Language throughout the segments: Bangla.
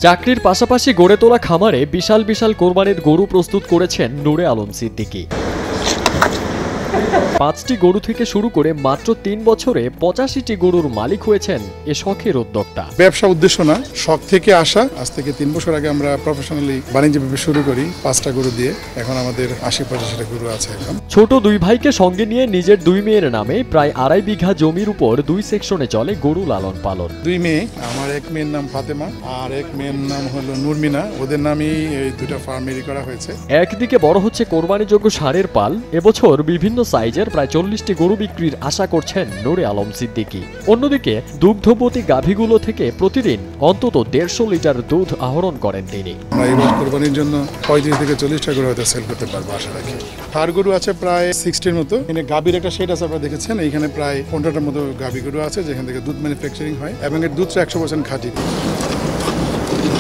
চাকরির পাশাপাশি গড়ে তোলা খামারে বিশাল বিশাল কোরবানির গরু প্রস্তুত করেছেন নূরে আলম সিদ্দিকী। ৫টি গরু থেকে শুরু করে মাত্র ৩ বছরে ৮৫টি গরুর মালিক হয়েছেন এ শখের উদ্যোক্তা। ব্যবসা উদ্দেশ্য না, শখ থেকে আসা। আজ থেকে ৩ বছর আগে আমরা প্রফেশনালি বাণিজ্যভাবে শুরু করি ৫টা গরু দিয়ে। এখন আমাদের ৮০-৮৫টা গরু আছে। এখন ছোট ২ ভাইকে সঙ্গে নিয়ে নিজের ২ মেয়ের নামে প্রায় ২.৫ বিঘা জমির উপর ২ সেকশনে চলে গরু লালন পালন। ২ মেয়ে, আমার এক মেয়ের নাম ফাতেমা আর এক মেয়ের নাম হলো নুরমিনা। ওদের নামই এই দুটো ফার্মেরই করা হয়েছে। একদিকে বড় হচ্ছে কোরবানিযোগ্য ষাঁড়ের পাল। এবছর বিভিন্ন সাইজের প্রায় ৪০টি গরু বিক্রির আশা করছেন নূরে আলম সিদ্দিকী। অন্যদিকে দুগ্ধবতী গাভীগুলো থেকে প্রতিদিন অন্তত ১৫০ লিটার দুধ আহরণ করেন তিনি। আমরা এবার কোরবানির জন্য ৩৫ থেকে ৪০টা গরু হয়তো সেল করতে পারবো আশা রাখি। ষাঁড় গরু আছে প্রায় ৬০টির মতো। এখানে গাভীর একটা শেড আছে, আপনারা দেখেছেন। এইখানে প্রায় ১৫টার মতো গাভী গরু আছে যেখান থেকে দুধ ম্যানুফ্যাকচারিং হয় এবং এর দুধটা ১০০% খাঁটি।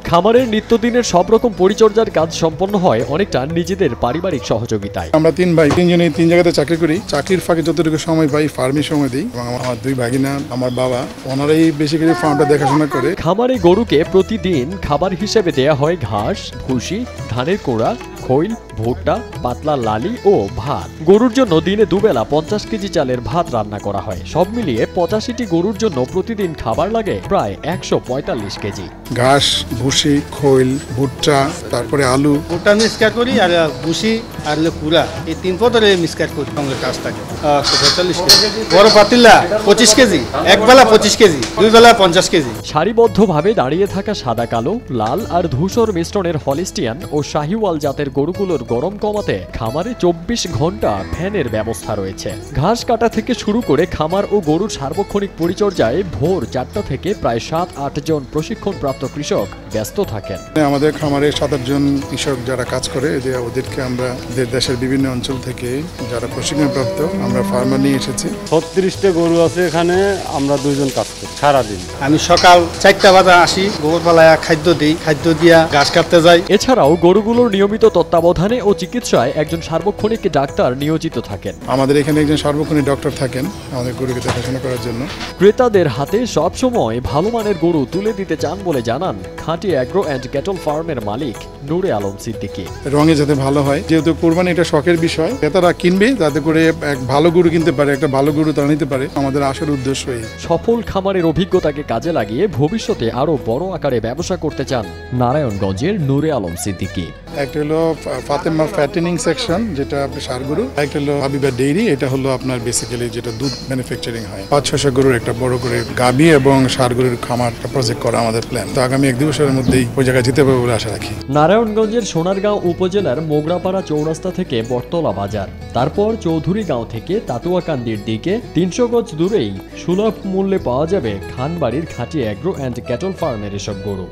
খামারের নিত্যদিনের সব রকম পরিচর্যার কাজ সম্পন্ন হয় অনেকটা নিজেদের পারিবারিক সহযোগিতায়। আমরা ৩ ভাই, ৩ জনেই ৩ জায়গাতে চাকরি করি। চাকরির ফাঁকে যতটুকু সময় পাই ফার্মে সময় দিই এবং আমার ২ ভাগিনা, আমার বাবা, ওনারাই বেসিক্যালি ফার্মটা দেখাশোনা করে। খামারে গরুকে প্রতিদিন খাবার হিসেবে দেয়া হয় ঘাস, ভুসি, ধানের কোড়া, খৈল, ভুট্টা, পাতলা লালি ও ভাত। গরুর জন্য দিনে দুবেলা ৫০ কেজি চালের ভাত রান্না করা হয়। সব মিলিয়ে ৮৫টি গরুর জন্য প্রতিদিন খাবার লাগে প্রায় ১৪৫ কেজি। ঘাস, ভুসি, খৈল, ভুট্টা, তারপরে আলু। ভুট্টা মিক্সকার করি আর ভুসি আর কুড়া, এই 3 পদরে মিক্সকার করি। সঙ্গে কাজ থাকে ৪৫ কেজি। বড় পাতিলা ২৫ কেজি, একবেলা ২৫ কেজি, 2 বেলা ৫০ কেজি। সারিবদ্ধভাবে দাঁড়িয়ে থাকা সাদা কালো, লাল আর ধূসর মিশ্রণের হলিস্টিয়ান ও শাহিওয়াল জাতের গরুগুলোর গরম কমাতে খামারে ২৪ ঘন্টা ফ্যানের ব্যবস্থা রয়েছে। ঘাস কাটা থেকে শুরু করে খামার ও গরুর সার্বক্ষণিক পরিচর্যায় ভোর ৪টা থেকে প্রায় ৭-৮ জন প্রশিক্ষণপ্রাপ্ত কৃষক ব্যস্ত থাকেন। আমাদের খামারে ৭-৮ জন কৃষক যারা কাজ করে, ওদেরকে আমরা দেশের বিভিন্ন অঞ্চল থেকে যারা প্রশিক্ষণপ্রাপ্ত আমরা ফার্মার নিয়ে এসেছি। ৩৬টা গরু আছে এখানে। আমরা ২ জন কাজ করি সারাদিন। আমি সকাল ৪টা বাজে আসি, গোবর পালায় খাদ্য দিই, খাদ্য দিয়া ঘাস কাটতে যাই। এছাড়াও গরুগুলোর নিয়মিত তত্ত্বাবধানে ও চিকিৎসায় একজন সার্বক্ষণিক ডাক্তার নিয়োজিত থাকেন। আমাদের এখানে একজন সার্বক্ষণিক ডক্টর থাকেন আমাদের গরুকে দেখাশোনা করার জন্য। ক্রেতাদের হাতে সবসময় ভালো মানের গরু তুলে দিতে চান বলে জানান খাঁটি অ্যাগ্রো অ্যান্ড ক্যাটল ফার্মের মালিক নূরে আলম সিদ্দিকী। রঙে যাতে ভালো হয়, যেহেতু কোরবানি এটা শখের বিষয়, ক্রেতারা কিনবে যাতে করে এক ভালো গরু কিনতে পারে, একটা ভালো গরু তারা নিতে পারে। আমাদের আসল উদ্দেশ্য এই। সফল খামারের অভিজ্ঞতাকে কাজে লাগিয়ে ভবিষ্যতে আরো বড় আকারে ব্যবসা করতে চান নারায়ণগঞ্জের নূরে আলম সিদ্দিকী। একটা হলো ফাতেমা ফ্যাটেনিং সেকশন, যেটা আপনার ষাঁড় গরু। একটা হলো হাবিবা ডেইরি, এটা হলো আপনার বেসিক্যালি যেটা দুধ ম্যানুফ্যাকচারিং হয়। ৫-৬০০ গরুর একটা বড় করে গাভী এবং ষাঁড় গরুর খামার প্রজেক্ট করা আমাদের প্ল্যান। তো আগামী ১-২ বছরের মধ্যেই ওই জায়গায় যেতে পারবো বলে আশা রাখি। নারায়ণগঞ্জের সোনারগাঁও উপজেলার মোগরাপাড়া চৌরাস্তা থেকে বটতলা বাজার, তারপর চৌধুরীগাঁও থেকে তাতুয়াকান্দির দিকে ৩০০ গজ দূরেই সুলভ মূল্যে পাওয়া যাবে খানবাড়ির খাঁটি অ্যাগ্রো অ্যান্ড ক্যাটল ফার্মের এসব গরু।